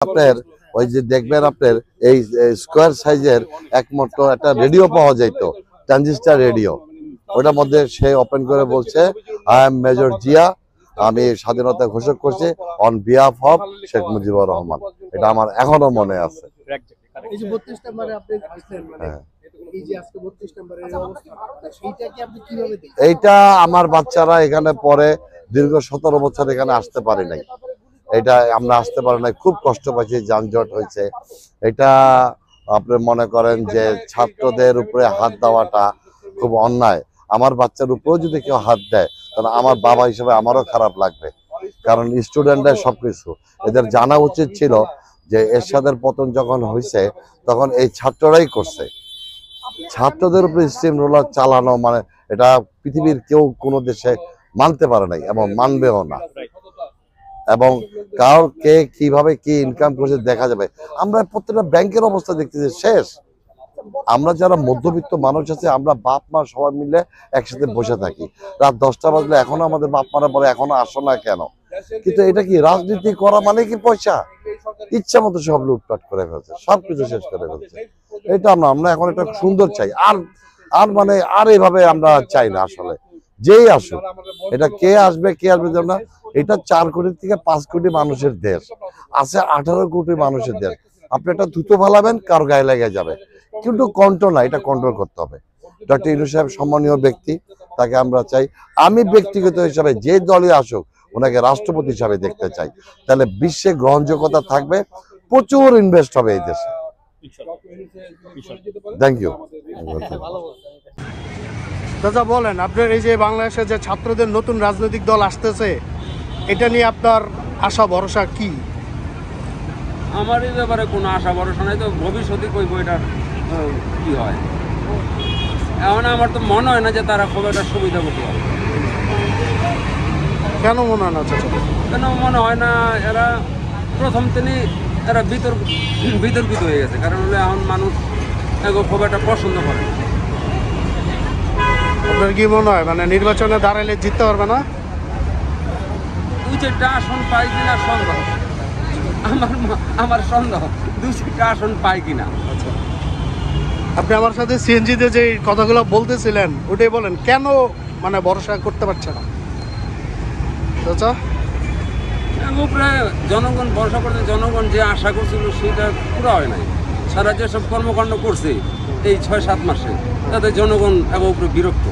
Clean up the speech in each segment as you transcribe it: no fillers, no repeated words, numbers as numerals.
আপনার ওই যে দেখবেন আপনার এই স্কোয়ার সাইজের একমাত্র একটা রেডিও পাওয়া যাইতো, ট্রানজিস্টার রেডিও। ওটার মধ্যে সে ওপেন করে বলছে, আই এম মেজর জিয়া, আমি স্বাধীনতা ঘোষণা করছি on behalf of Sheikh Mujibur Rahman. এটা আমার এখনো মনে আছে। এইটা আমার বাচ্চারা এখানে পরে দীর্ঘ 17 বছর এখানে আসতে পারে নাই। এটা আমরা আসতে পারি নাই, খুব কষ্ট পাইছি, যানজট হয়েছে। এটা আপনি মনে করেন যে ছাত্রদের উপরে হাত দেওয়াটা খুব অন্যায়। আমার বাচ্চার উপরেও যদি কেউ হাত দেয় তাহলে আমার বাবা হিসেবে আমারও খারাপ লাগবে, কারণ স্টুডেন্টরা সবকিছু এদের জানা উচিত ছিল যে এরশাদের পতন যখন হয়েছে তখন এই ছাত্ররাই করছে। ছাত্রদের উপরে স্টিম রোলার চালানো মানে এটা পৃথিবীর কেউ কোনো দেশে মানতে পারে নাই এবং মানবেও না। এবং কার কে কিভাবে কি ইনকাম করছে দেখা যাবে। আমরা প্রত্যেকটা ব্যাংকের অবস্থা দেখতেছি শেষ। আমরা যারা মধ্যবিত্ত মানুষ আছে আমরা বাপ মা সবাই মিলে একসাথে বসে থাকি, রাত 10টা বাজলে এখনো আমাদের বাপ মারা বলে এখনো আসো না কেন। কিন্তু এটা কি রাজনীতি করা মানে কি পয়সা? ইচ্ছা মতো সব লুটপাট করে ফেলছে, সবকিছু শেষ করে ফেলছে। এটা আমরা এখন একটা সুন্দর চাই, আর মানে আর এইভাবে আমরা চাই না। আসলে যেই আসুক, এটা কে আসবে না, এটা 4 কোটি থেকে 5 কোটি মানুষের দেশ আছে, 18 কোটি মানুষের দেশ। আপনি একটা থুতু ফালাবেন কারো গায়ে লেগে যাবে, কিন্তু কন্ট্রোল না, এটা কন্ট্রোল করতে হবে। ডক্টর ইউনূস সাহেব সম্মানীয় ব্যক্তি, তাকে আমরা চাই। আমি ব্যক্তিগত হিসাবে যে দলই আসুক ওনাকে রাষ্ট্রপতি হিসাবে দেখতে চাই, তাহলে বিশ্বে গ্রহণযোগ্যতা থাকবে, প্রচুর ইনভেস্ট হবে এই দেশে। Thank you. দাদা বলেন, আপনার এই যে বাংলাদেশে যে ছাত্রদের নতুন রাজনৈতিক দল আসতেছে, এটা নিয়ে আপনার আশা ভরসা কি? আমার এই ব্যাপারে কোনো আশা ভরসা নাই, তো ভবিষ্যতে কইব এটার কি হয়। এখন আমার তো মনে হয় না যে তারা খুব একটা সুবিধাভোগী হবে। কেন মনে হয় না? কেন মনে হয় না? এরা প্রথম এরা বিতর্কিত হয়ে গেছে, কারণ হলে এখন মানুষ খুব একটা পছন্দ করে না। আপনার কি মনে হয় মানে নির্বাচনে দাঁড়াইলে জিততে পারবে না? 2-4টা আসন পাই কিনা সন্দেহ, আমার সন্দেহ 2-4টা আসন পাই কিনা। আচ্ছা, আপনি আমার সাথে সিএনজিতে যে কথাগুলো বলতেছিলেন ওটাই বলেন, কেন মানে ভরসা করতে পারছে না? আচ্ছা, উপরে জনগণ ভরসা করতে, জনগণ যে আশা করছিল সেটা পুরো হয় নাই। সারা যেসব কর্মকাণ্ড করছে এই 6-7 মাসে, তাতে জনগণ এবং উপরে বিরক্ত।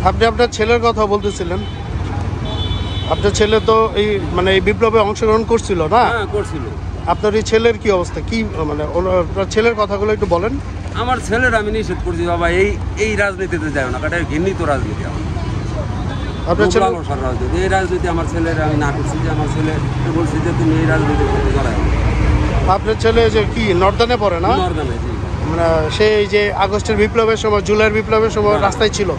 আপনি আপনার ছেলের কথা বলতেছিলেন, আপনার ছেলে তো এই মানে এই বিপ্লবে অংশগ্রহণ করছিল না? হ্যাঁ, করছিল। আপনার এই ছেলের কি অবস্থা, কি মানে আপনার ছেলের কথাগুলো একটু বলেন। আমার ছেলের আমি নিষেধ করছি, বাবা এই রাজনীতিতে যায় না, কারণ ঘৃণিত রাজনীতি। আপনার ছেলে রাজনীতি, এই রাজনীতি আমার ছেলের আমি না করছি, যে আমার ছেলে বলছি যে তুমি এই রাজনীতির সাথে জড়াই। আপনার ছেলে যে কি নর্দানে পড়ে না? নর্দানে, জি। মানে সেই যে আগস্টের বিপ্লবের সময়, জুলাইয়ের বিপ্লবের সময় রাস্তায় ছিল।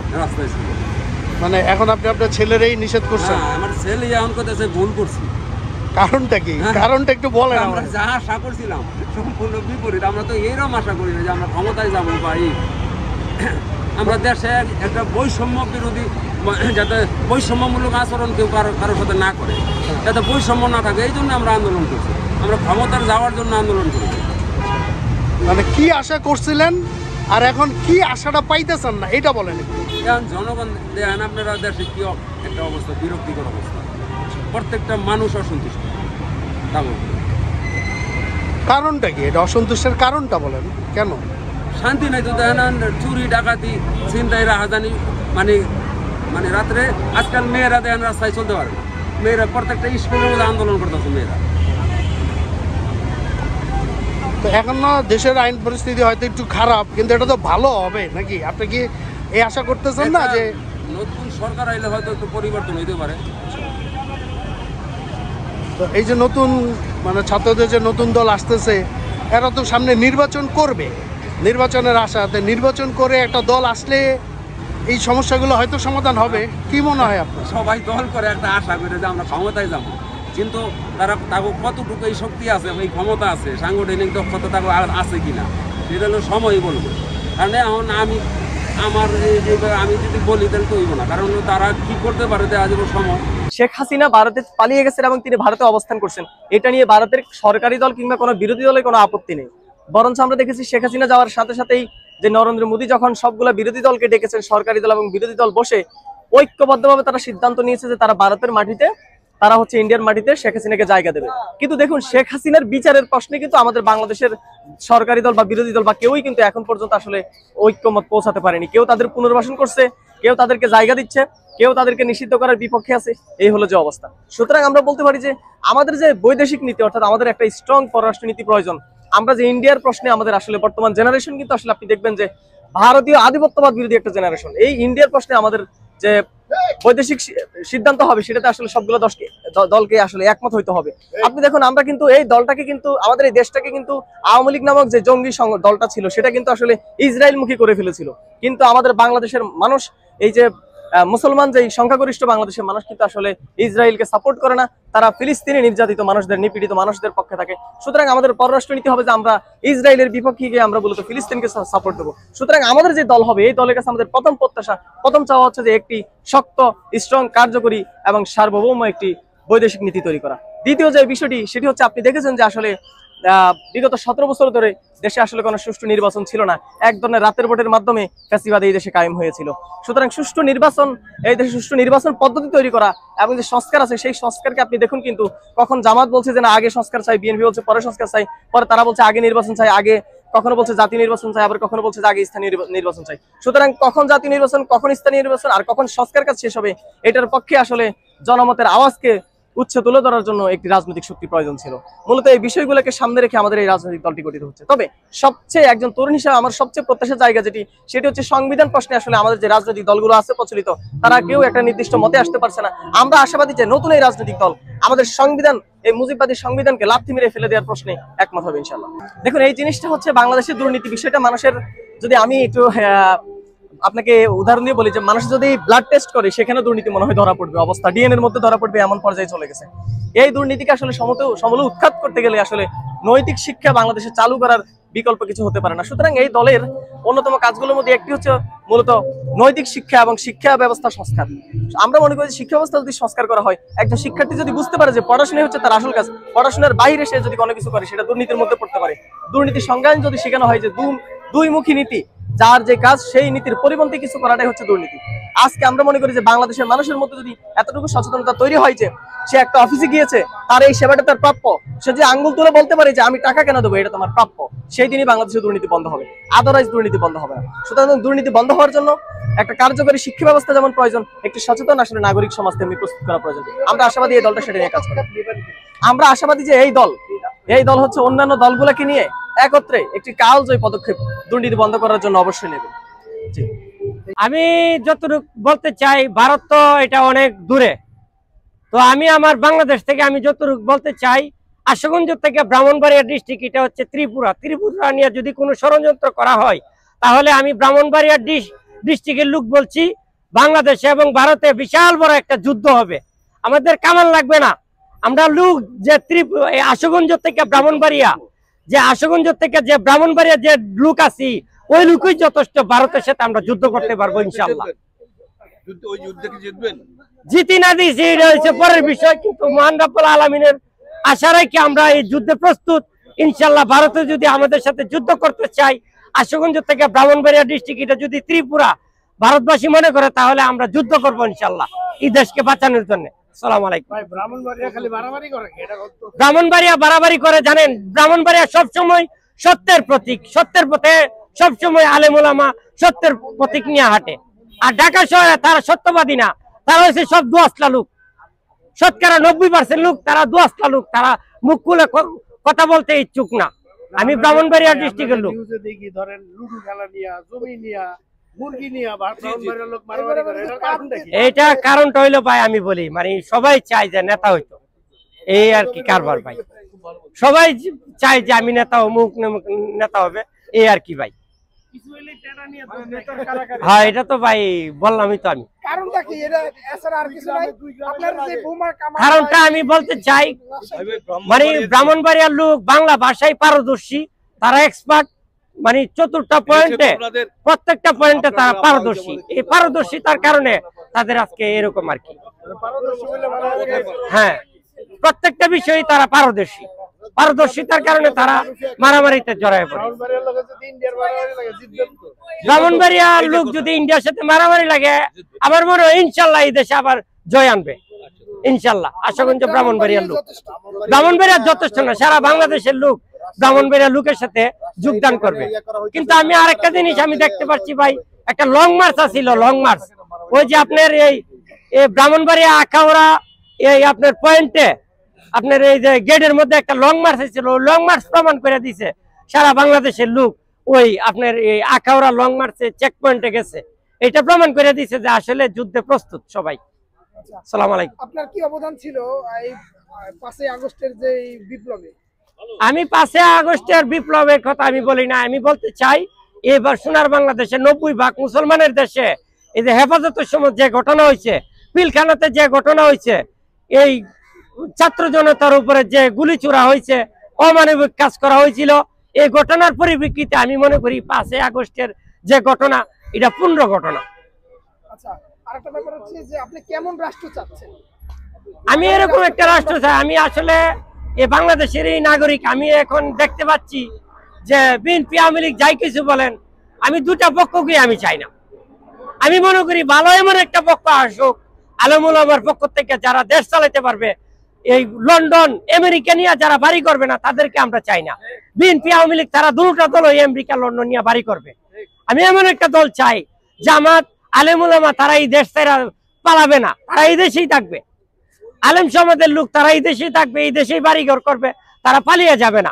মানে এখন আপনি আপনার ছেলেরই নিষেধ করছেন? আমার ছেলে এখন করতেছে ভুল করছি। কারণটা কি? কারণটা একটু বলেন। আমরা যা আশা করছিলাম সম্পূর্ণ বিপরীত। আমরা তো এরকম আশা করি না যে আমরা ক্ষমতায় যাবো পাই। আমরা দেশে একটা বৈষম্য বিরোধী, যাতে বৈষম্যমূলক আচরণ কেউ কারোর সাথে না করে, যাতে বৈষম্য না থাকে, এই জন্য আমরা আন্দোলন করছি। আমরা ক্ষমতার যাওয়ার জন্য আন্দোলন করেছি। মানে কি আশা করছিলেন আর এখন কি আশাটা পাইতেছেন না, এটা বলেন। এখন জনগণ দেখেন আপনারা দেশে কি একটা অবস্থা, বিরক্তিকর অবস্থা। প্রত্যেকটা মানুষ অসন্তুষ্ট। কারণটা কি? এটা অসন্তুষ্টের কারণটা বলেন, কেন? শান্তি নাই তো। দেখেন চুরি ডাকাতি ছিনতাই রাহাজানি, মানে রাত্রে আজকাল মেয়েরা দেখেন রাস্তায় চলতে পারে না। মেয়েরা প্রত্যেকটা স্কুলের মধ্যে আন্দোলন করতেছে মেয়েরা। তো এখন না দেশের আইন পরিস্থিতি হয়তো একটু খারাপ, কিন্তু এটা তো ভালো হবে নাকি? আপনি কি এই আশা করতেছেন না যে নতুন সরকার আইলে হয়তো একটু পরিবর্তন হইতে পারে? তো এই যে নতুন মানে ছাত্রদের যে নতুন দল আসতেছে, এরা তো সামনে নির্বাচন করবে, নির্বাচনের আশাতে নির্বাচন করে একটা দল আসলে এই সমস্যাগুলো হয়তো সমাধান হবে। কি মনে হয় আপনার? সবাই দল করে একটা আশা করে যে আমরা ক্ষমতায় যাবো, কিন্তু তারা তাকে কতটুকু এই শক্তি আছে, এই ক্ষমতা আছে, সাংগঠনিক দক্ষতা তাকে আছে কিনা, সেটা হলো সময়ই বলবো। কারণ এখন আমি যদি বলি তাহলে তো হইব না, কারণ তারা কি করতে পারে দেওয়া যাবে সময়। শেখ হাসিনা ভারতে পালিয়ে গেছেন এবং তিনি ভারতে অবস্থান করছেন, এটা নিয়ে ভারতের সরকারি দল কিংবা কোনো বিরোধী দলের কোনো আপত্তি নেই। বরঞ্চ আমরা দেখেছি শেখ হাসিনা যাওয়ার সাথে সাথেই যে নরেন্দ্র মোদী যখন সবগুলা বিরোধী দলকে ডেকেছেন, সরকারি দল এবং বিরোধী দল বসে ঐক্যবদ্ধভাবে তারা সিদ্ধান্ত নিয়েছে যে তারা ভারতের মাটিতে, তারা হচ্ছে ইন্ডিয়ার মাটিতে শেখ হাসিনাকে জায়গা দেবে। কিন্তু দেখুন, শেখ হাসিনার বিচারের প্রশ্নে কিন্তু আমাদের বাংলাদেশের সরকারি দল বা বিরোধী দল বা কেউই কিন্তু এখন পর্যন্ত আসলে ঐক্যমত পৌঁছাতে পারেনি। কেউ তাদের পুনর্বাসন করছে, কেউ তাদেরকে জায়গা দিচ্ছে, কেউ তাদেরকে নিষিদ্ধ করার বিপক্ষে আছে। এই হলো যে অবস্থা। সুতরাং আমরা বলতে পারি যে আমাদের যে বৈদেশিক নীতি, অর্থাৎ আমাদের একটা স্ট্রং পররাষ্ট্রনীতি প্রয়োজন। আমরা যে ইন্ডিয়ার প্রশ্নে আমাদের আসলে বর্তমান জেনারেশন কিন্তু আসলে আপনি দেখবেন যে ভারতীয় আধিপত্যবাদ বিরোধী একটা জেনারেশন। এই ইন্ডিয়ার প্রশ্নে আমাদের যে বৈদেশিক সিদ্ধান্ত হবে সেটাতে আসলে সবগুলো দলকে আসলে একমত হইতে হবে। আপনি দেখুন, আমরা কিন্তু এই দলটাকে কিন্তু, আমাদের এই দেশটাকে কিন্তু আওয়ামী লীগ নামক যে জঙ্গি দলটা ছিল সেটা কিন্তু আসলে ইসরায়েলমুখী করে ফেলেছিল। কিন্তু আমাদের বাংলাদেশের মানুষ, এই যে মুসলমান যে সংখ্যাগরিষ্ঠ বাংলাদেশের মানুষ কিন্তু আসলে ইসরায়েলকে সাপোর্ট করে না, তারা ফিলিস্তিনি নির্যাতিত মানুষদের, নিপীড়িত মানুষদের পক্ষে থাকে। সুতরাং আমাদের পররাষ্ট্রনীতি হবে যে আমরা ইসরায়েলের বিপক্ষে গিয়ে আমরা মূলত ফিলিস্তিনকে সাপোর্ট দেবো। সুতরাং আমাদের যে দল হবে, এই দলের কাছে আমাদের প্রথম প্রত্যাশা, প্রথম চাওয়া হচ্ছে যে একটি শক্ত, স্ট্রং, কার্যকরী এবং সার্বভৌম একটি বৈদেশিক নীতি তৈরি করা। দ্বিতীয় যে বিষয়টি, সেটি হচ্ছে আপনি দেখেছেন যে আসলে বিগত 17 বছর ধরে দেশে আসলে কোনো সুষ্ঠু নির্বাচন ছিল না। এক ধরনের রাতের ভোটের মাধ্যমে ফ্যাসিবাদ এই দেশে কায়েম হয়েছিল। সুতরাং সুষ্ঠু নির্বাচন, এই দেশে সুষ্ঠু নির্বাচন পদ্ধতি তৈরি করা এবং যে সংস্কার আছে, সেই সংস্কারকে আপনি দেখুন, কিন্তু কখন জামাত বলছে যে না আগে সংস্কার চাই, বিএনপি বলছে পরে সংস্কার চাই, পরে তারা বলছে আগে নির্বাচন চাই, আগে কখনো বলছে জাতীয় নির্বাচন চাই, আবার কখনো বলছে যে আগে স্থানীয় নির্বাচন চাই। সুতরাং কখন জাতীয় নির্বাচন, কখন স্থানীয় নির্বাচন আর কখন সংস্কার কাজ শেষ হবে, এটার পক্ষে আসলে জনমতের আওয়াজকে উচ্চে তুলে ধরার জন্য একটি রাজনৈতিক শক্তি প্রয়োজন ছিল। মূলত এই বিষয়গুলোকে সামনে রেখে আমাদের এই রাজনৈতিক দলটি গঠিত হচ্ছে। তবে সবচেয়ে একজন তরুণ হিসেবে আমার সবচেয়ে প্রত্যাশার জায়গা সেটি হচ্ছে সংবিধান প্রশ্নে আসলে আমাদের যে রাজনৈতিক দলগুলো আছে প্রচলিত, তারা কেউ একটা নির্দিষ্ট মতে আসতে পারছে না। আমরা আশাবাদী যে নতুন এই রাজনৈতিক দল আমাদের সংবিধান, এই মুজিববাদী সংবিধানকে লাথি মেরে ফেলে দেওয়ার প্রশ্নে একমত হবে ইনশাআল্লাহ। দেখুন, এই জিনিসটা হচ্ছে বাংলাদেশের দুর্নীতি বিষয়টা মানুষের, যদি আমি একটু আপনাকে উদাহরণ দিয়ে বলি যে মানুষ যদি ব্লাড টেস্ট করে সেখানে দুর্নীতি মনে হয় ধরা পড়বে, অবস্থা ডিএনএ এর মধ্যে ধরা পড়বে, এমন পর্যায়ে চলে গেছে। এই দুর্নীতিকে আসলে সমূলে উৎখাত করতে গেলে আসলে নৈতিক শিক্ষা বাংলাদেশে চালু করার বিকল্প কিছু হতে পারে না। সুতরাং এই দলের অন্যতম কাজগুলোর মধ্যে একটি হচ্ছে মূলত নৈতিক শিক্ষা এবং শিক্ষা ব্যবস্থা সংস্কার। আমরা মনে করি শিক্ষা ব্যবস্থা যদি সংস্কার করা হয়, একজন শিক্ষার্থী যদি বুঝতে পারে যে পড়াশোনা হচ্ছে তার আসল কাজ, পড়াশোনার বাইরে সে যদি কোনো কিছু করে সেটা দুর্নীতির মধ্যে পড়তে পারে। দুর্নীতি সংজ্ঞান যদি শেখানো হয় যে দুইমুখী নীতি, যার যে কাজ সেই নীতির পরিপন্থী কিছু করাটাই হচ্ছে দুর্নীতি। আজকে আমরা মনে করি যে বাংলাদেশের মানুষের মধ্যে যদি এতটুকু সচেতনতা তৈরি হয় যে সে একটা অফিসে গিয়েছে, তার এই সেবাটা তার প্রাপ্য, সে যে আঙ্গুল তুলে বলতে পারে যে আমি টাকা কেন দেবো, এটা তোমার প্রাপ্য, সেই দিনই বাংলাদেশের দুর্নীতি বন্ধ হবে, আদারওয়াইজ দুর্নীতি বন্ধ হবে না। সুতরাং দুর্নীতি বন্ধ হওয়ার জন্য একটা কার্যকরী শিক্ষা ব্যবস্থা যেমন প্রয়োজন, একটি সচেতন আসলে নাগরিক সমাজ তেমনি প্রস্তুত করা প্রয়োজন। আমরা আশাবাদী এই দলটা সেটা নিয়ে কাজ করে। আমরা আশাবাদী যে এই দল হচ্ছে অন্যান্য দলগুলোকে নিয়ে একত্রে একটি কালজয়ী পদক্ষেপ দুর্নীতি বন্ধ করার জন্য অবশ্যই নেবে। আমি যতটুকু বলতে চাই, ভারত তো এটা অনেক দূরে, তো আমি আমার বাংলাদেশ থেকে আমি যতটুকু বলতে চাই, আশুগঞ্জ থেকে ব্রাহ্মণবাড়িয়া ডিস্ট্রিক্ট, এটা হচ্ছে ত্রিপুরা নিয়ে যদি কোনো ষড়যন্ত্র করা হয়, তাহলে আমি ব্রাহ্মণবাড়িয়া ডিস্ট্রিক্টের লোক বলছি, বাংলাদেশে এবং ভারতে বিশাল বড় একটা যুদ্ধ হবে। আমাদের কামান লাগবে না, আমরা লোক যে আশুগঞ্জ থেকে ব্রাহ্মণবাড়িয়া, যে ব্রাহ্মণবাড়িয়া যে লোক আছি, ওই লোকই যথেষ্ট, ভারতের সাথে আমরা যুদ্ধ করতে পারবো ইনশাল্লাহ। জিতি না দিয়েছি এটা হচ্ছে পরের বিষয়, কিন্তু মহান রাব্বুল আলামিনের আশা রেখে আমরা এই যুদ্ধে প্রস্তুত ইনশাল্লাহ। ভারতে যদি আমাদের সাথে যুদ্ধ করতে চাই, আশুগঞ্জ থেকে ব্রাহ্মণবাড়িয়া ডিস্ট্রিক্ট এটা যদি ত্রিপুরা ভারতবাসী মনে করে, তাহলে আমরা যুদ্ধ করবো ইনশাল্লাহ এই দেশকে বাঁচানোর জন্য। আসসালামু আলাইকুম। ব্রাহ্মণবাড়িয়া বাড়াবাড়ি করে জানেন, ব্রাহ্মণবাড়িয়া সবসময় সত্যের প্রতীক, সত্যের পথে সবসময় আলেম ওলামা সত্যের প্রতীক নিয়ে হাঁটে। আর ঢাকা শহরে তারা সত্যবাদী না, তারা হচ্ছে সব দুয়াসলা লোক, শতকরা 90% লোক তারা দুয়াসলা লোক, তারা মুখ খুলে কথা বলতে ইচ্ছুক না। আমি ব্রাহ্মণবাড়িয়া ডিস্ট্রিক্টের লোক। এইটা কারণটা হইলো ভাই, আমি বলি মানে সবাই চায় যে নেতা হইতো, এই আর কি কারবার ভাই, সবাই চায় যে আমি নেতা অমুক নেতা হবে, এই আর কি ভাই। হ্যাঁ, এটা তো ভাই বললামই তো আমি। কারণটা আমি বলতে চাই, মানে ব্রাহ্মণবাড়িয়ার লোক বাংলা ভাষায় পারদর্শী, তারা এক্সপার্ট, মানে চতুর্থ পয়েন্টে প্রত্যেকটা পয়েন্টে তারা পারদর্শী। এই পারদর্শিতার কারণে তাদের আজকে এরকম আর কি। হ্যাঁ, প্রত্যেকটা বিষয়ে তারা পারদর্শী। পারদর্শিতার কারণে তারা মারামারিতে জড়ায় পড়ে। ব্রাহ্মণবাড়িয়ার লোক যদি ইন্ডিয়ার সাথে মারামারি লাগে, আমার মনে হয় ইনশাল্লাহ এই দেশে আবার জয় আনবে ইনশাল্লাহ। আশাগঞ্জ ব্রাহ্মণবাড়িয়ার লোক, ব্রাহ্মণবাড়িয়ার যথেষ্ট না, সারা বাংলাদেশের লোক ব্রাহ্মণবাড়িয়ার লোকের সাথে যোগদান করবে। কিন্তু আমি আরেকটা জিনিস আমি দেখতে পাচ্ছি ভাই, একটা লং মার্চ আছিল, লং মার্চ। ওই যে আপনার এই ব্রাহ্মণবাড়িয়া আখাউড়া এই আপনার পয়েন্টে আপনার এই যে গেটের মধ্যে একটা লং মার্চ ছিল, লং মার্চ প্রমাণ করে দিছে সারা বাংলাদেশের লোক ওই আপনার এই আখাউড়া লং মার্চে চেক পয়েন্টে গেছে। এটা প্রমাণ করে দিছে যে আসলে যুদ্ধে প্রস্তুত সবাই। আসসালামু আলাইকুম। আপনার কি অবদান ছিল এই 5 আগস্টের যে বিপ্লবে? আমি 5 আগস্টের বিপ্লবের কথা আমি বলি না, আমি বলতে চাই এবার সোনার বাংলাদেশে 90% মুসলমানের দেশে এই যে হেফাজতের সময় যে ঘটনা হয়েছে, পিলখানাতে যে ঘটনা হয়েছে, এই ছাত্র জনতার উপরে যে গুলি ছোড়া হয়েছে, অমানবিক কাজ করা হয়েছিল, এই ঘটনার পরিপ্রেক্ষিতে আমি মনে করি 5 আগস্টের যে ঘটনা এটা পূর্ণ ঘটনা। আচ্ছা, আরেকটা ব্যাপার হচ্ছে যে আপনি কেমন রাষ্ট্র চাচ্ছেন? আমি এরকম একটা রাষ্ট্র চাই। আমি আসলে এই বাংলাদেশের এই নাগরিক। আমি এখন দেখতে পাচ্ছি যে বিএনপি আওয়ামী লীগ যাই কিছু বলেন, আমি দুটা পক্ষকে আমি চাই না। আমি মনে করি ভালো এমন একটা পক্ষ আসুক আলেমুল আমার পক্ষ থেকে, যারা দেশ চালাতে পারবে। এই লন্ডন আমেরিকা নিয়ে যারা বাড়ি করবে না তাদেরকে আমরা চাই না। বিএনপি আওয়ামী লীগ তারা দুটা দল ওই আমেরিকা লন্ডন নিয়ে বাড়ি করবে। আমি এমন একটা দল চাই জামাত আলেমুল আমা, তারা এই দেশ তারা পালাবে না, তারা এই দেশেই থাকবে। আলেম সমাজের লোক তারা এই দেশেই থাকবে, এই দেশেই বাড়িঘর করবে, তারা পালিয়ে যাবে না।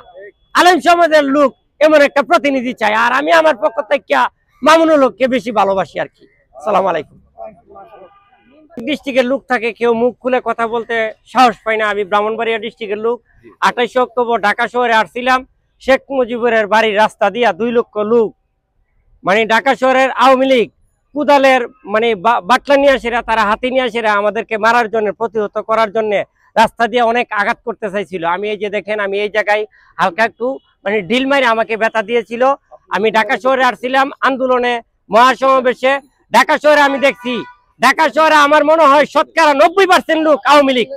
আলেম সমাজের লোক এমন একটা প্রতিনিধি চাই। আর আমি আমার পক্ষ থেকে মামুনুল হককে বেশি ভালোবাসি আর কি। আসসালামু আলাইকুম। ডিস্ট্রিক্টের লোক থাকে, কেউ মুখ খুলে কথা বলতে সাহস পায় না। আমি ব্রাহ্মণবাড়িয়া ডিস্ট্রিক্টের লোক। 28 অক্টোবর ঢাকা শহরে আসছিলাম, শেখ মুজিবুরের বাড়ির রাস্তা দিয়া 2 লক্ষ লোক, মানে ঢাকা শহরের আওয়ামী লীগ কুদালের মানে বাটলা নিয়ে আসেরা, তারা হাতি নিয়ে আসেরা আমাদেরকে মারার জন্য, প্রতিহত করার জন্য রাস্তা দিয়ে অনেক আঘাত করতে চাইছিল। আমি এই যে দেখেন, আমি এই জায়গায় হালকা একটু মানে ডিল মারে আমাকে ব্যথা দিয়েছিল। আমি ঢাকা শহরে আসছিলাম আন্দোলনে, মহাসমাবেশে। ঢাকা শহরে আমি দেখছি, ঢাকা শহরে আমার মনে হয় 90% লোক আওয়ামী লীগ।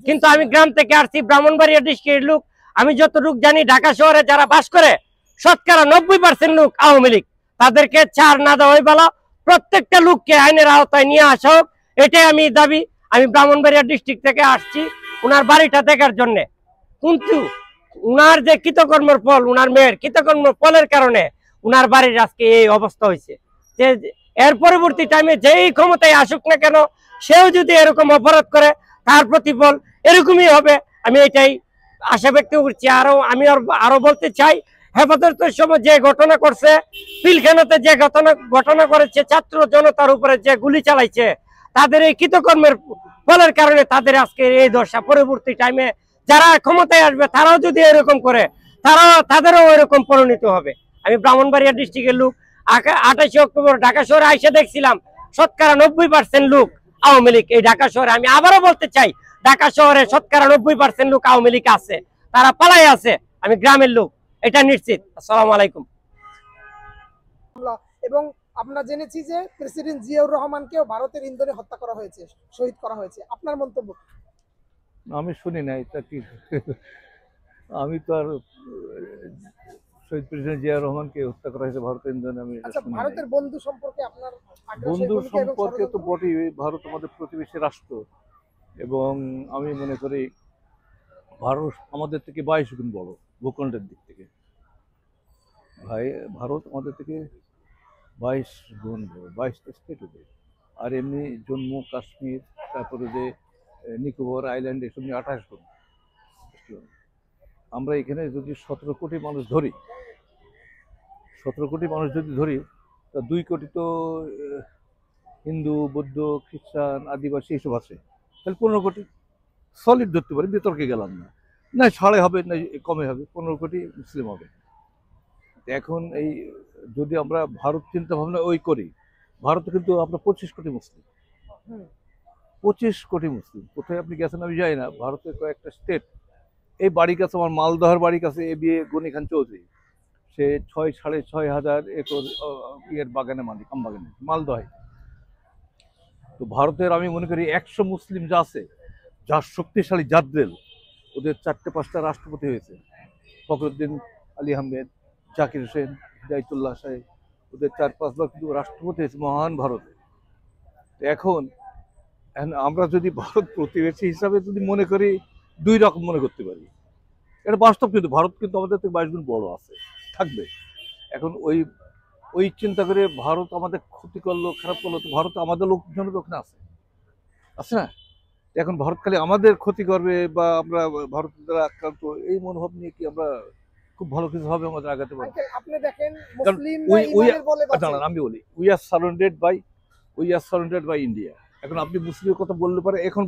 কিন্তু আমি গ্রাম থেকে আসছি, ব্রাহ্মণবাড়িয়া ডিস্ট্রিক্টের লোক। আমি যতটুকু জানি ঢাকা শহরে যারা বাস করে 90% লোক আওয়ামী লীগ। তাদেরকে ছাড় না দেওয়াই ভালো। প্রত্যেকটা লোককে আইনের আওতায় নিয়ে আসা হোক, এটাই আমি দাবি। আমি ব্রাহ্মণবাড়িয়া ডিস্ট্রিক্ট থেকে আসছি উনার বাড়িটা দেখার জন্য। কিন্তু উনার যে কৃতকর্মের ফল, উনার মেয়ের কৃতকর্মের ফলের কারণে উনার বাড়ির আজকে এই অবস্থা হয়েছে। যে এর পরবর্তী টাইমে যেই ক্ষমতায় আসুক না কেন, সেও যদি এরকম অপরাধ করে তার প্রতিফল এরকমই হবে, আমি এটাই আশা ব্যক্ত করছি। আমি আরো বলতে চাই, হেফাজতের সময় যে ঘটনা করছে, পিলখানাতে যে ঘটনা করেছে, ছাত্র জনতার উপরে যে গুলি চালাইছে, তাদের এই কৃতকর্মের ফলের কারণে তাদের আজকে এই দশা। পরবর্তী টাইমে যারা ক্ষমতায় আসবে তারাও যদি এরকম করে, তাদেরও এরকম পরিণত হবে। আমি ব্রাহ্মণবাড়িয়া ডিস্ট্রিক্টের লোক। 28 অক্টোবর ঢাকা শহরে আইসা দেখছিলাম 90% লোক আওয়ামী লীগ এই ঢাকা শহরে। আমি আবারও বলতে চাই, ঢাকা শহরে 90% লোক আওয়ামী লীগ আছে, তারা পালাই আছে। আমি গ্রামের লোক, এটা নিশ্চিত। আসসালামু আলাইকুম। এবং আমরা জেনেছি যে প্রেসিডেন্ট জিয়াউর রহমানকেও ভারতের ইন্ধনে হত্যা করা হয়েছে, শহীদ করা হয়েছে। আপনার মন্তব্য? আমি শুনি নাই তা কি, আমি তো আর শহীদ প্রেসিডেন্ট জিয়া রহমানকে হত্যা করা হয়েছে ভারতের ইন্ধনে আমি আচ্ছা, ভারতের বন্ধু সম্পর্কে আপনার বন্ধু সম্পর্কে তো বটেই। ভারত আমাদের প্রতিবেশী রাষ্ট্র এবং আমি মনে করি ভারত আমাদের থেকে 22 গুণ বড় ভূখণ্ডের দিক থেকে। ভারত আমাদের থেকে 22 গুণ বড়, 22টা স্টেট হবে। আর এমনি জম্মু কাশ্মীর, তারপরে যে নিকোবর আইল্যান্ড, এসব নিয়ে 28 গুণ। আমরা এখানে যদি 17 কোটি মানুষ ধরি, 17 কোটি মানুষ যদি ধরি, তা 2 কোটি তো হিন্দু, বৌদ্ধ, খ্রিস্টান, আদিবাসী এইসব আছে। তাহলে 15 কোটি সলিড ধরতে পারি, বিতর্কে গেলাম না। না সাড়ে হবে, না কমে হবে, 15 কোটি মুসলিম হবে। এখন এই যদি আমরা ভারত চিন্তা ভাবনা ওই করি, ভারতে কিন্তু আমরা 25 কোটি মুসলিম। 25 কোটি মুসলিম কোথায় আপনি গেছেন আমি জানি না। ভারতের কয়েকটা স্টেট, এই বাড়ির কাছে আমার মালদহের বাড়ির কাছে A B A Gani Khan Chowdhury, say 6,500 acre ইয়ের বাগানে মালিক, আম বাগানে মালদহে। তো ভারতের আমি মনে করি 100 মুসলিম যা আছে, যার শক্তিশালী জাদ্রেল, ওদের 4-5টা রাষ্ট্রপতি হয়েছে। ফখরুদ্দিন আলী আহমেদ, জাকির হোসেন, হিদায়তুল্লাহ সাহেব, ওদের 4-5 বার কিন্তু রাষ্ট্রপতি হয়েছে মহান ভারতে। তো এখন আমরা যদি ভারত প্রতিবেশী হিসাবে যদি মনে করি, দুই রকম মনে করতে পারি। এটা বাস্তব, কিন্তু ভারত কিন্তু আমাদের থেকে 22 গুণ বড় আছে, থাকবে। এখন ওই চিন্তা করে ভারত আমাদের ক্ষতি করলো, খারাপ করলো, তো ভারত আমাদের লোকজন ওখানে আছে না? এখন ভারত খালি আমাদের ক্ষতি করবে বা আমরা ভারতের দ্বারা আক্রান্ত, এই মনোভাব নিয়ে কি আমরা খুব ভালো কিছু হবে আমাদের আগাতে পারবো? আঙ্কেল আপনি দেখেন কারণ মুসলিমরা ঈমানের বলে বাঁচে। দাঁড়ান, আমি বলি, we are surrounded by India. এখন আপনি মুসলিমের কথা বললে পারে, এখন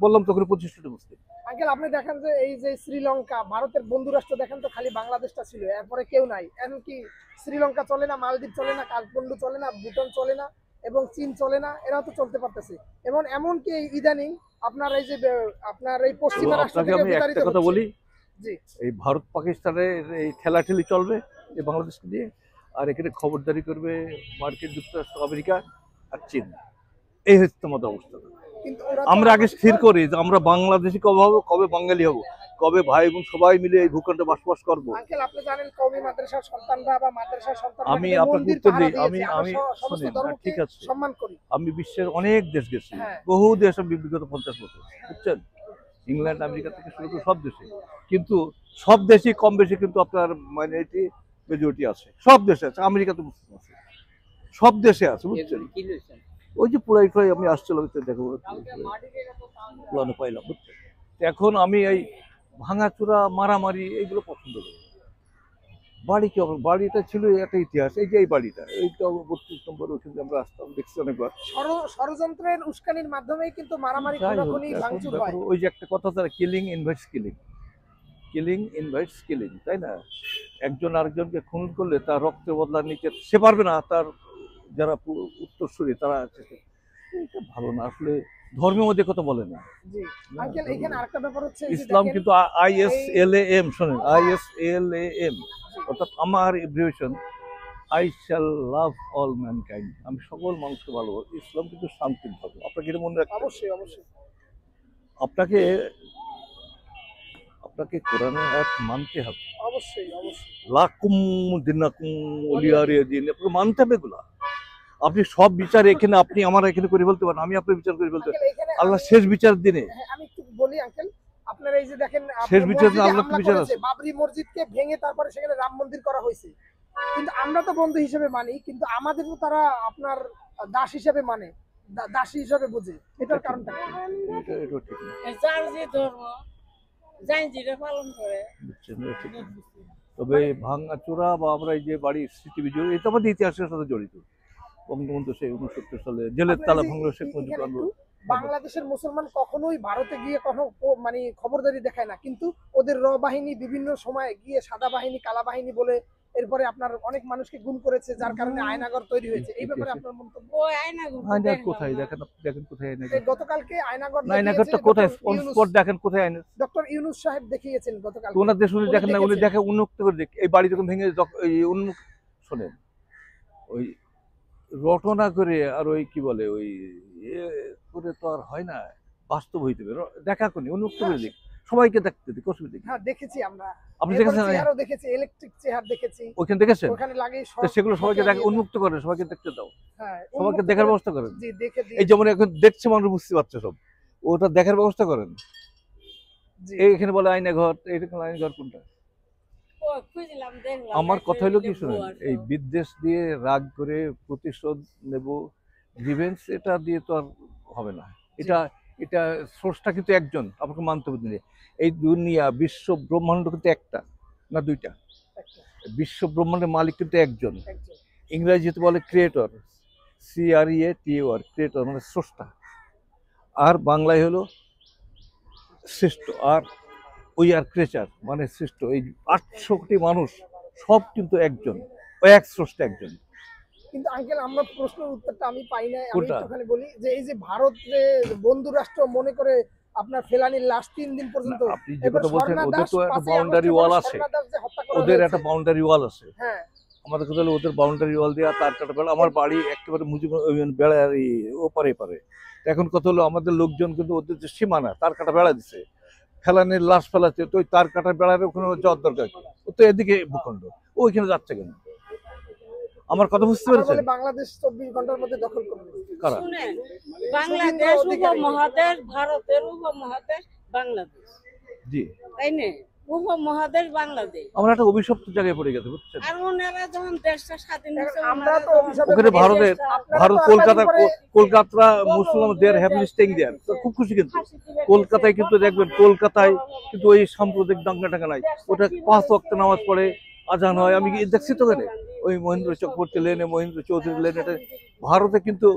বললাম তখন 25টা মুসলিম। আঙ্কেল আপনি দেখেন যে এই যে শ্রীলঙ্কা ভারতের বন্ধু রাষ্ট্র, দেখেন তো খালি বাংলাদেশটা ছিল, এরপরে কেউ নাই। এখন কি শ্রীলঙ্কা চলে না, মালদ্বীপ চলে না, কাঠমান্ডু চলে না, ভুটান চলে না, এবং চীন চলে না, এরাও তো চলতে পারতেছে। এবং এমনকি এই ইদানিং আপনার এই যে আপনার এই পশ্চিমা রাষ্ট্র আপনাকে থেকে আমি বিতাড়িত একটা কথা হচ্ছে। বলি, জি এই ভারত পাকিস্তানের এই ঠেলাঠেলি চলবে এই বাংলাদেশকে দিয়ে, আর এখানে খবরদারি করবে মার্কিন যুক্তরাষ্ট্র, আমেরিকা আর চীন। এই হচ্ছে তোমাদের অবস্থা। কিন্তু ওরা তো আমরা আগে স্থির করি যে আমরা বাংলাদেশি কবে হবো, কবে বাঙালি হব, কবে ভাই বোন সবাই মিলে এই ভূখণ্ডে বসবাস করবো। আঙ্কেল আপনি জানেন কওমি মাদ্রাসার সন্তানরা বা মাদ্রাসার সন্তানরা আমি কিন্তু আপনাকে মন্দির উত্তর পাহারা দিই, আমি দিয়েছে। আমি আমরা সমস্ত শুনেন, ধর্মকে ঠিক আছে, সম্মান করি। আমি বিশ্বের অনেক দেশ গেছি, হ্যাঁ। বহু দেশ আমি বিগত 50 বছর, বুঝছেন, ইংল্যান্ড আমেরিকা থেকে শুরু করে সব দেশে। কিন্তু সব দেশই কম বেশি কিন্তু আপনার মাইনরিটি মেজরিটি আছে, সব দেশে আছে, আমেরিকাতে মুসলিম আছে, সব দেশে আছে, বুঝছেন। ওই যে পুরাই আমি আসছিলাম, দেখো পুরানো পাইলাম, বুঝছেন। এখন আমি এই ভাঙাচোরা মারামারি এইগুলো পছন্দ করি। বাড়ি কি হবে, বাড়িটা ছিল একটা ইতিহাস। এই যে এই বাড়িটা, এইটা 32 নম্বর, ওখানে আমরা আসতাম, দেখছি অনেকবার। ষড়যন্ত্রের উস্কানির মাধ্যমেই কিন্তু মারামারি যাই হোক, খুনাখুনি এখন ভাঙচুর হয়। ব্যাপার ওই যে একটা কথা, তারা কিলিং ইনভাইটস কিলিং, তাই না? একজন আরেকজনকে খুন করলে তার রক্তের বদলা নিতে সে পারবে না, তার যারা উত্তরসূরি তারা আছে। এটা ভালো না, আসলে ধর্মের মধ্যে কথা বলে না। জি আঙ্কেল এখানে আরেকটা ব্যাপার হচ্ছে এই যে ইসলাম দেখেন, কিন্তু ISLAM, শোনেন, ISLAM, অর্থাৎ আমার abbreviation, I shall love all mankind, আমি সকল মানুষকে ভালোবাসি। ইসলাম কিন্তু শান্তির ধর্ম, আপনাকে এটা মনে রাখতে হবে। অবশ্যই অবশ্যই আপনাকে কোরআনের আয়াত মানতে হবে। অবশ্যই অবশ্যই লাকুম দিনাকুম ওলিয়ারিয়া দিন, আপনাকে মানতে হবে এগুলা। আপনি সব বিচার এখানে আপনি আমার এখানে করে বলতে পারেন, আমি আপনার বিচার করে বলতে পারি। আঙ্কেল এখানে আল্লাহ শেষ বিচার দিনে, হ্যাঁ, আমি একটু বলি আঙ্কেল, আপনারা এই যে দেখেন শেষ বিচার মসজিদে আল্লাহ হামলা বিচার করেছে, আছে। বাবরি মসজিদকে ভেঙে তারপরে সেখানে রাম মন্দির করা হয়েছে। কিন্তু আমরা তো বন্ধু হিসেবে মানি, কিন্তু আমাদেরও তারা আপনার দাস হিসেবে মানে, দাসী হিসেবে বোঝে। এটার কারণটা কি? এটা ঠিক না, যার যে ধর্ম যাই যেটা পালন করে। বুঝছেন, এটা ঠিক না। তবে ভাঙাচোরা বা আমরা এই যে বাড়ির স্মৃতি বিজয়, এটা আমাদের ইতিহাসের সাথে জড়িত। বঙ্গবন্ধু সেই 69 সালে জেলের আপনার তালা এই যে ভাঙলো, শেখ মুজিবুর এখানে রহমান। একটু বাংলাদেশের মুসলমান কখনোই ভারতে গিয়ে মানে খবরদারি দেখায় না, কিন্তু ওদের র বাহিনী বিভিন্ন সময় গিয়ে সাদা বাহিনী, কালা বাহিনী বলে এরপরে আপনার অনেক মানুষকে গুম করেছে, যার কারণে আয়নাগর তৈরি হয়েছে। এই ব্যাপারে আপনার মন্তব্য? ওই আয়না আয়নাঘর কোথায় দেখেন, আপনি দেখেন কোথায় আয়নাঘর? এই গতকালকে আয়নাগর আয়নাঘরটা কোথায়, স্পট দেখেন কোথায় আয়না? ডক্টর ইউনূস সাহেব দেখিয়েছেন গতকাল। ওনার দেশ উনি দেখেন না, উনি দেখে উন্মুক্ত করে দেখ। এই বাড়ি যখন ভেঙে এই উন্মুক্ত, শোনেন, ওই রটনা করে আর ওই কি বলে ওই করে তো আর হয় না, বাস্তব হইতে হবে। দেখা করি উন্মুক্ত করে দিক, সবাইকে দেখতে দিক, অসুবিধা কি? হ্যাঁ দেখেছি আমরা, আপনি দেখেছেন? চেয়ারও দেখেছি, ইলেকট্রিক চেয়ার দেখেছি, ওখানে দেখেছেন? ওখানে লাগিয়ে তো সেগুলো সবাইকে দেখে উন্মুক্ত করেন, সবাইকে দেখতে দাও, হ্যাঁ সবাইকে দেখার ব্যবস্থা করেন। জি দেখে দিই। এই যেমন এখন দেখছে মানুষ, বুঝতে পারছে সব, ওটা দেখার ব্যবস্থা করেন। জি এখানে বলে আয়না ঘর, এইরকম আয়না ঘর কোনটা? ও খুঁজলাম দেখলাম। আমার কথা হলো কি, শুনেন, এই বিদ্বেষ দিয়ে রাগ করে প্রতিশোধ নেব, গ্রিভেন্স, এটা দিয়ে তো আর হবে না। এটা সোর্সটা কিন্তু একজন, আপনাকে মানতে হবে। এই দুনিয়া, বিশ্ব ব্রহ্মাণ্ড কিন্তু একটা না দুইটা। বিশ্ব ব্রহ্মাণ্ডের মালিক কিন্তু একজন। ইংরেজিতে বলে ক্রিয়েটর, CREATOR, ক্রিয়েটর মানে স্রষ্টা। আর বাংলায় হলো সৃষ্ট, আর ওই আর ক্রিয়েচার মানে সৃষ্ট। এই 800 কোটি মানুষ সব কিন্তু একজন, ওই এক স্রষ্টা একজন। কিন্তু আঙ্কেল আমরা প্রশ্নের উত্তরটা আমি পাই না। আমি কোনটা? একটুখানি বলি যে এই যে ভারত যে বন্ধু রাষ্ট্র মনে করে আপনার ফেলানির লাশ 3 দিন পর্যন্ত, আপনি যে কথা বলছেন, ওদের তো একটা বাউন্ডারি ওয়াল আছে। ওদের একটা বাউন্ডারি ওয়াল আছে, হ্যাঁ আমাদের কথা হলো ওদের বাউন্ডারি ওয়াল দেওয়া, তার কাটা বেড়া। আমার বাড়ি একেবারে বেড়ার ওপারে পারে। এখন কথা হলো আমাদের লোকজন কিন্তু ওদের যে সীমানা তার কাটা বেড়া দিছে, ফেলানির লাশ ফেলাচ্ছে, তো ওই তার কাটা বেড়ার ওখানে যাওয়ার দরকার কি? ও তো এদিকে ভূখণ্ড, ওইখানে যাচ্ছে কেন? আমার কথা বুঝতে পেরেছেন? বাংলাদেশ 24 ঘন্টার মধ্যে দখল করবে কারা? শুনেন, বাংলাদেশ উপমহাদেশ, ভারতের উপমহাদেশ বাংলাদেশ, জি, তাই না? উপমহাদেশ বাংলাদেশ। আমরা একটা অভিশপ্ত জায়গায় পড়ে গেছে, বুঝছেন? আর ওনারা যখন দেশটা স্বাধীন হয়েছে, আমরা তো অভিশাপে ওখানে ভারতের ভারত কলকাতা পরে- কলকাতা মুসলিম দেয়ার হ্যাভ স্টেইং দেয়ার, খুব খুশি। কিন্তু কলকাতায় কিন্তু দেখবেন, কলকাতায় কিন্তু ওই সাম্প্রদায়িক দাঙ্গা টাঙ্গা নাই। ওটা 5 ওয়াক্ত নামাজ পড়ে, আজান হয়, আমি দেখছি তো ওখানে ওই মহেন্দ্র চক্রবর্তী লেনে, মহেন্দ্র চৌধুরী লেনে। এটা ভারতে কিন্তু,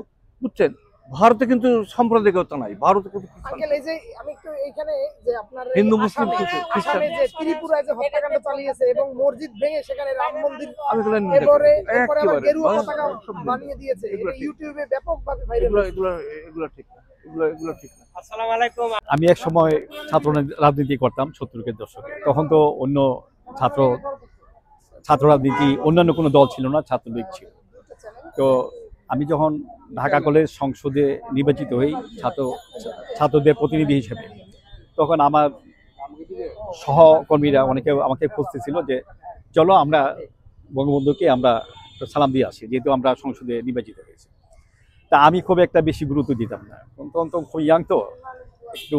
বুঝছেন, ভারতে কিন্তু সাম্প্রদায়িকতা নাই। ভারতে কিন্তু আঙ্কেল এই যে আমি একটু এইখানে যে আপনার এই হিন্দু মুসলিম আসামে- কিছু আসামে যে ত্রিপুরায় যে হত্যাকাণ্ড চালিয়েছে এবং মসজিদ ভেঙে সেখানে রাম মন্দির আমি বললাম এরপরে এরপরে আবার একেবারে গেরুয়া বাস- পতাকা সব বানিয়ে দিয়েছে, এগুলো এটা ঠিক। ইউটিউবে ব্যাপকভাবে ভাইরাল এগুলো হয়েছে। এগুলো এগুলো ঠিক না, এগুলো ঠিক না। আসসালামু আলাইকুম। আমি এক সময় ছাত্র রাজনীতি করতাম 70-এর দশকে। তখন তো অন্য ছাত্র রাজনীতি, অন্যান্য কোনো দল ছিল না, ছাত্রলীগ ছিল। তো আমি যখন ঢাকা কলেজ সংসদে নির্বাচিত হই ছাত্রদের প্রতিনিধি হিসেবে, তখন আমার সহকর্মীরা অনেকে আমাকে খুঁজতেছিল যে চলো আমরা বঙ্গবন্ধুকে আমরা একটু সালাম দিয়ে আসি, যেহেতু আমরা সংসদে নির্বাচিত হয়েছি। তা আমি খুব একটা বেশি গুরুত্ব দিতাম না, তখন তো খুব ইয়াং, তো একটু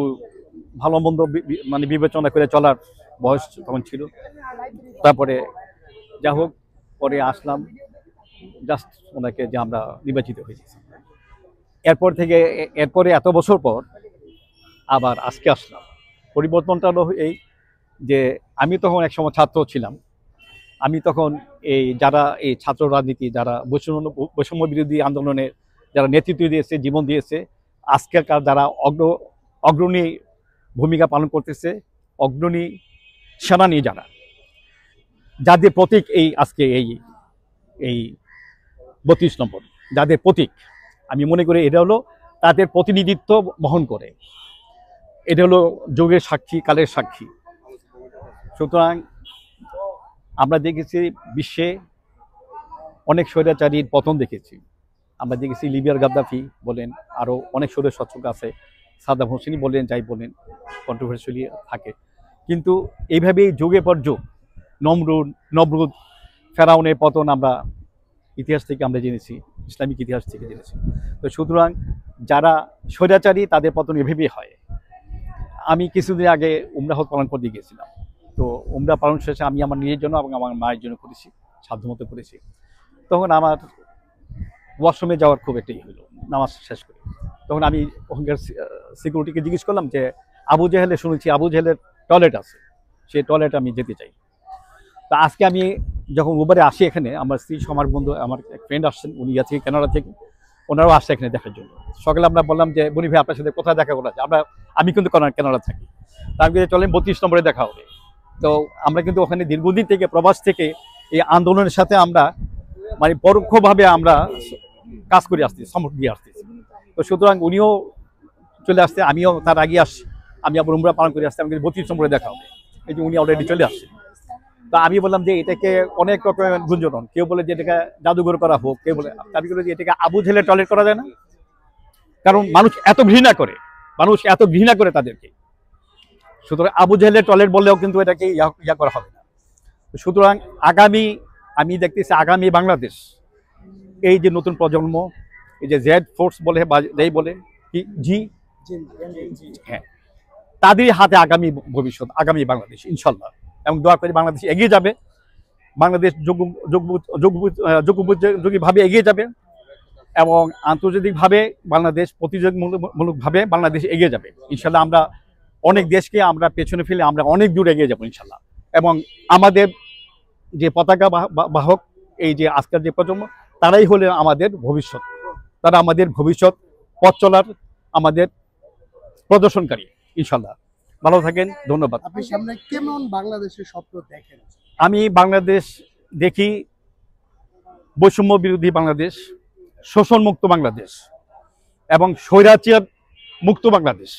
ভালো মন্দ মানে বিবেচনা করে চলার বয়স তখন ছিল। তারপরে যা হোক, পরে আসলাম জাস্ট ওনাকে যে আমরা নির্বাচিত হয়েছি। এরপরে এত বছর পর আবার আজকে আসলাম। পরিবর্তনটা হলো এই যে আমি তখন একসময় ছাত্র ছিলাম, আমি তখন যারা এই ছাত্র রাজনীতি, যারা বৈষম্য বিরোধী আন্দোলনে যারা নেতৃত্ব দিয়েছে, জীবন দিয়েছে, আজকেরকার যারা অগ্রণী ভূমিকা পালন করতেছে, অগ্রণী সেনানী যাদের প্রতীক আজকে এই 32 নম্বর, যাদের প্রতীক, আমি মনে করি এটা হলো তাদের প্রতিনিধিত্ব বহন করে। এটা হলো যুগের সাক্ষী, কালের সাক্ষী। সুতরাং আমরা দেখেছি বিশ্বে অনেক স্বৈরাচারীর পতন দেখেছি। আমরা দেখেছি লিবিয়ার গাদ্দাফি বলেন, আরও অনেক স্বৈরশাসক আছে, সাদ্দাম হোসেনি বলেন, যাই বলেন, কন্ট্রোভার্সিয়ালি থাকে। কিন্তু এইভাবেই যুগে পর যুগ নমরুদ, ফেরাউনের পতন আমরা ইতিহাস থেকে আমরা জেনেছি, ইসলামিক ইতিহাস থেকে জেনেছি। তো সুতরাং যারা স্বৈরাচারী তাদের পতন এভাবেই হয়। আমি কিছুদিন আগে উমরাহ পালন করতে গিয়েছিলাম। তো উমরা পালন শেষে আমি আমার নিজের জন্য এবং আমার মায়ের জন্য করেছি, সাধ্যমতো করেছি। তখন আমার ওয়াশরুমে যাওয়ার খুব একটাই হলো, নামাজ শেষ করে। তখন আমি ওখানকার সিকিউরিটিকে জিজ্ঞেস করলাম যে আবু জেহেলে শুনেছি আবু জেহেলের টয়লেট আছে, সেই টয়লেটে আমি যেতে চাই। তা আজকে আমি যখন উবারে আসি এখানে, আমার স্ত্রী, আমার বন্ধু, আমার এক ফ্রেন্ড আসছেন, উনি আছে কানাডা থেকে, ওনারাও আসছে এখানে দেখার জন্য। সকালে আমরা বললাম যে বনি ভাই আপনার সাথে কোথায় দেখা করা যায়, আমি কিন্তু কানাডা থাকি। তা আমি চলেন 32 নম্বরে দেখা হবে। তো আমরা কিন্তু ওখানে দীর্ঘদিন থেকে, প্রবাস থেকে এই আন্দোলনের সাথে আমরা মানে পরোক্ষভাবে আমরা কাজ করে আসতেছি, সমর্থন দিয়ে আসতেছি। তো সুতরাং উনিও চলে আসতে, আমিও তার আগে আসছি, আমি আবার উমরা পালন করে আসতে, আমাকে 32 নম্বরে দেখা হবে। এই যে উনি অলরেডি চলে আসছে। তা আমি বললাম যে এটাকে অনেক রকমের গুঞ্জন, কেউ বলে যে এটাকে জাদুঘর করা হোক, কেউ বলে, আমি বলি যে এটাকে আবু জেহেলের টয়লেট করা যায় না, কারণ মানুষ এত ঘৃণা করে তাদেরকে। সুতরাং আবু জেহেলের টয়লেট বললেও কিন্তু এটাকে ইয়া করা হবে না। সুতরাং আমি দেখতেছি আগামী বাংলাদেশ, এই যে নতুন প্রজন্ম, এই যে জেড ফোর্স বলে বা যাই বলে কি হ্যাঁ, তাদের হাতে আগামী ভবিষ্যৎ, আগামী বাংলাদেশ ইনশাল্লাহ। এবং দোয়া করি বাংলাদেশ এগিয়ে যাবে, বাংলাদেশ যোগ্যভাবে এগিয়ে যাবে, এবং আন্তর্জাতিকভাবে বাংলাদেশ, প্রতিযোগিতামূলকভাবে বাংলাদেশ এগিয়ে যাবে ইনশাল্লাহ। আমরা অনেক দেশকে আমরা পেছনে ফেলে আমরা অনেক দূর এগিয়ে যাবো ইনশাল্লাহ। এবং আমাদের যে পতাকা বাহক, এই যে আজকের যে প্রজন্ম, তারাই হলেন আমাদের ভবিষ্যৎ, তারা আমাদের ভবিষ্যৎ পথ চলার আমাদের প্রদর্শনকারী ইনশাল্লাহ। ভালো থাকেন, ধন্যবাদ। আপনি সামনে কেমন বাংলাদেশের স্বপ্ন দেখেন? আমি বাংলাদেশ দেখি বৈষম্য বিরোধী বাংলাদেশ, শোষণমুক্ত বাংলাদেশ, এবং স্বৈরাচার মুক্ত বাংলাদেশ,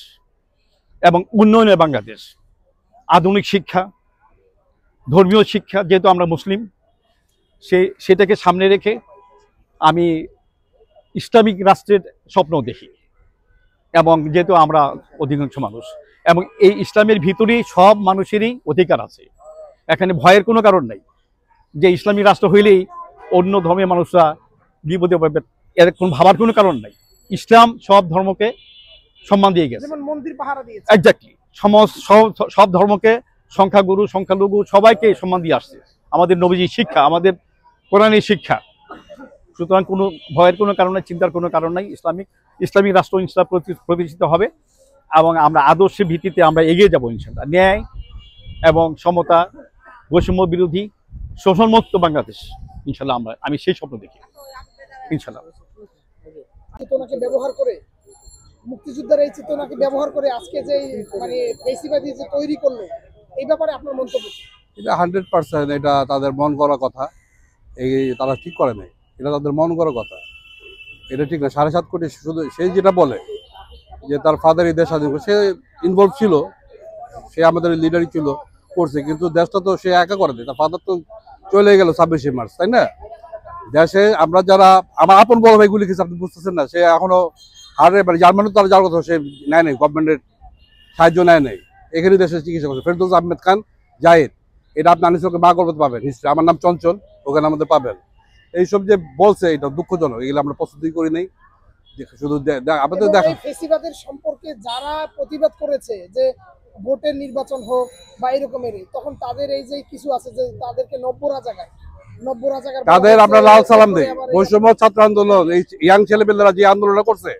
এবং উন্নয়নের বাংলাদেশ, আধুনিক শিক্ষা, ধর্মীয় শিক্ষা, যেহেতু আমরা মুসলিম, সেটাকে সামনে রেখে আমি ইসলামিক রাষ্ট্রের স্বপ্ন দেখি। এবং যেহেতু আমরা অধিকাংশ মানুষ, এবং এই ইসলামের ভিতরেই সব মানুষেরই অধিকার আছে, এখানে ভয়ের কোনো কারণ নেই যে ইসলামিক রাষ্ট্র হইলেই অন্য ধর্মের মানুষরা বিপদে পড়বে, এর কোনো ভাবার কোনো কারণ নেই। ইসলাম সব ধর্মকে সম্মান দিয়ে গেছে, যেমন মন্দির পাহারা দিয়েছে। এক্স্যাক্টলি সব ধর্মকে, সংখ্যাগুরু সংখ্যালঘু সবাইকে সম্মান দিয়ে আসছে, আমাদের নবীজির শিক্ষা, আমাদের কোরআনের শিক্ষা। সুতরাং কোনো ভয়ের কোনো কারণ নেই, চিন্তার কোনো কারণ নাই। ইসলামিক রাষ্ট্র ইনশাআল্লাহ প্রতিষ্ঠিত হবে এবং আমরা আদর্শের ভিত্তিতে আমরা এগিয়ে যাবো ইনশাআল্লাহ। ন্যায় এবং সমতা, বৈষম্য বিরোধী, শোষণমুক্ত বাংলাদেশ ইনশাআল্লাহ আমি সেই স্বপ্ন দেখি ইনশাআল্লাহ। চেতনাকে ব্যবহার করে, মুক্তিযোদ্ধার এই চেতনাকে ব্যবহার করে আজকে যে মানে ফেসিবাদী যে তৈরি করলো, এই ব্যাপারে আপনার মন্তব্য? এটা 100% এটা তাদের মন করা কথা, এই তারা ঠিক করে নাই, এটা তাদের মন করা কথা, এটা ঠিক না। 7.5 কোটি শুধু সে যেটা বলে যে তার ফাদার এই দেশ স্বাধীন, সে ইনভলভ ছিল, সে আমাদের লিডারই ছিল, করছে, কিন্তু দেশটা তো সে একা করে দেয়, তার ফাদার তো চলে গেল 26শে মার্চ, তাই না? দেশে আমরা যারা আমার আপন বড় ভাইগুলি কিছু আপনি বুঝতেছেন না, সে এখনো হারে মানে জার্মানি তারা যাওয়ার কথা সে নেয় নাই, গভর্নমেন্টের সাহায্য নেয় নাই, এখানে দেশে চিকিৎসা করছে। ফেরদৌস আহমেদ খান জাহিদ, এটা আপনি আনিসকে মা গল্প পাবেন, হিস্ট্রি, আমার নাম চঞ্চল, ওখানে আমাদের পাবেন। এইসব যে বলছে এটা দুঃখজনক, এগুলো আমরা প্রস্তুতি করি নাই, শুধু আমাদের দেখা ফেসিবাদের সম্পর্কে যারা প্রতিবাদ করেছে যে ভোটের নির্বাচন হোক বা এরকমের, তখন তাদের এই যে কিছু আছে যে তাদেরকে 90 রাজাকার তাদের আমরা লাল সালাম দিই। বৈষম্য ছাত্র আন্দোলন, এই ইয়াং ছেলেপেলেরা যে আন্দোলন করছে,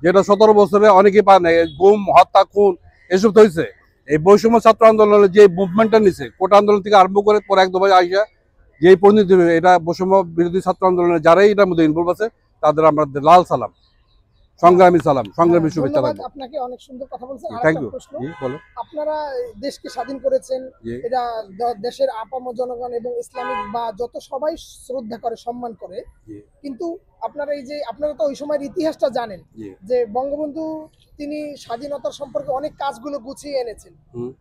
যেটা 17 বছরে অনেকেই পায় না, গুম হত্যা খুন এসব তো হয়েছে, এই বৈষম্য ছাত্র আন্দোলনের যে মুভমেন্টটা নিছে, কোটা আন্দোলন থেকে আরম্ভ করে পরে একদম আইসা যে পরিণতি, এটা বৈষম্য বিরোধী ছাত্র আন্দোলনের যারাই এটার মধ্যে ইনভলভ আছে তাদের আমরা লাল সালাম, সংগ্রামী সালাম, সংগ্রামী শুভেচ্ছা থাকবে। আপনাকে অনেক সুন্দর কথা বলছেন। থ্যাংক আরেকটা ইউ। প্রশ্ন, বলো। আপনারা দেশকে স্বাধীন করেছেন, এটা দেশের আপামর জনগণ এবং ইসলামিক বা যত সবাই শ্রদ্ধা করে, সম্মান করে, কিন্তু আপনারা এই যে আপনারা তো ওই সময়ের ইতিহাসটা জানেন যে বঙ্গবন্ধু তিনি স্বাধীনতার সম্পর্কে অনেক কাজগুলো গুছিয়ে এনেছেন,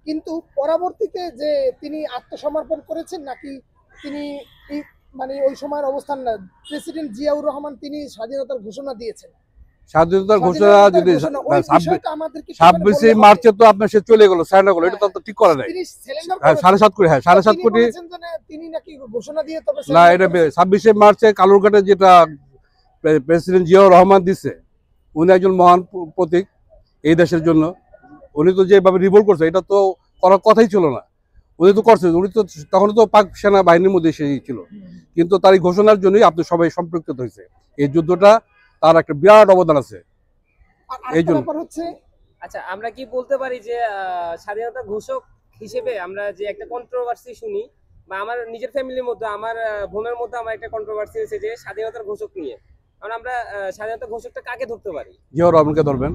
কিন্তু পরবর্তীতে যে তিনি আত্মসমর্পণ করেছেন নাকি তিনি মানে ওই সময়ের অবস্থান না, প্রেসিডেন্ট জিয়াউর রহমান তিনি স্বাধীনতার ঘোষণা দিয়েছেন, স্বাধীনতার ঘোষণা যদি 26শে মার্চে তো আপনার সে চলে গেল, সারেন্ডার করলো, এটা তো ঠিক করে নাই। 7.5 কোটি, হ্যাঁ 7.5 কোটি তিনি নাকি ঘোষণা দিয়ে, তবে না, এটা 26শে মার্চে কালুরঘাটে যেটা প্রেসিডেন্ট জিয়াউর রহমান দিচ্ছে, উনি একজন মহান প্রতীক এই দেশের জন্য। উনি তো যেভাবে রিভোল্ট করছে, এটা তো করার কথাই ছিল না, উনি তো করছে, উনি তো তখন তো পাক সেনা বাহিনীর মধ্যে সেই ছিল, কিন্তু তার এই ঘোষণার জন্যই আপনি সবাই সম্পৃক্ত হয়েছে। এই যুদ্ধটা তার একটা বিরাট অবদান আছে এই জন্য। আচ্ছা, আমরা কি বলতে পারি যে স্বাধীনতা ঘোষক হিসেবে আমরা যে একটা কন্ট্রোভার্সি শুনি, বা আমার নিজের ফ্যামিলির মধ্যে, আমার বোনের মধ্যে আমার একটা কন্ট্রোভার্সি হয়েছে যে স্বাধীনতার ঘোষক নিয়ে, কারণ আমরা স্বাধীনতা ঘোষকটা কাকে ধরতে পারি? জিয়াউর রহমানকে ধরবেন।